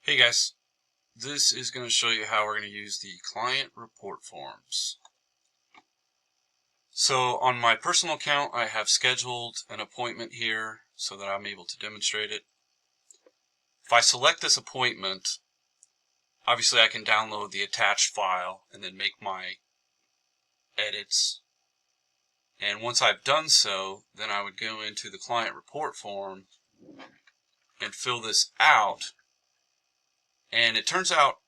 Hey guys, this is going to show you how we're going to use the client report forms. So on my personal account, I have scheduled an appointment here so that I'm able to demonstrate it. If I select this appointment, obviously I can download the attached file and then make my edits. And once I've done so, then I would go into the client report form and fill this out. And it turns out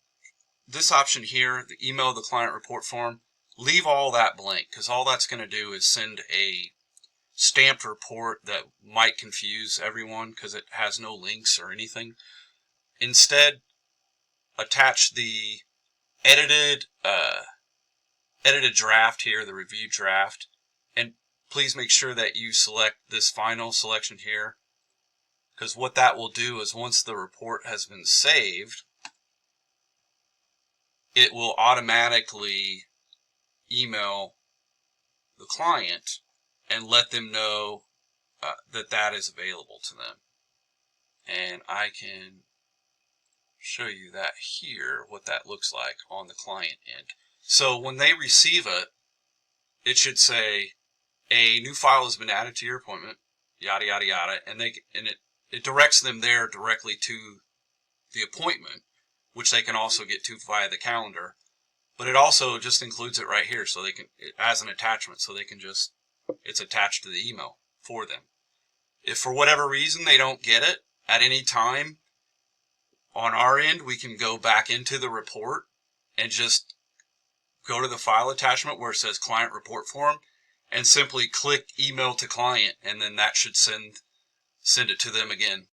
this option here, the email the client report form, leave all that blank, because all that's going to do is send a stamped report that might confuse everyone because it has no links or anything. Instead, attach the edited draft here, the review draft, and please make sure that you select this final selection here, because what that will do is once the report has been saved, it will automatically email the client and let them know that that is available to them. And I can show you that here, what that looks like on the client end. So when they receive it, it should say a new file has been added to your appointment, yada yada yada, and it directs them there directly to the appointment, which they can also get to via the calendar. But it also just includes it right here, so they can, as an attachment, so they can just, it's attached to the email for them. If for whatever reason they don't get it at any time, on our end, we can go back into the report and just go to the file attachment where it says client report form and simply click email to client, and then that should send it to them again.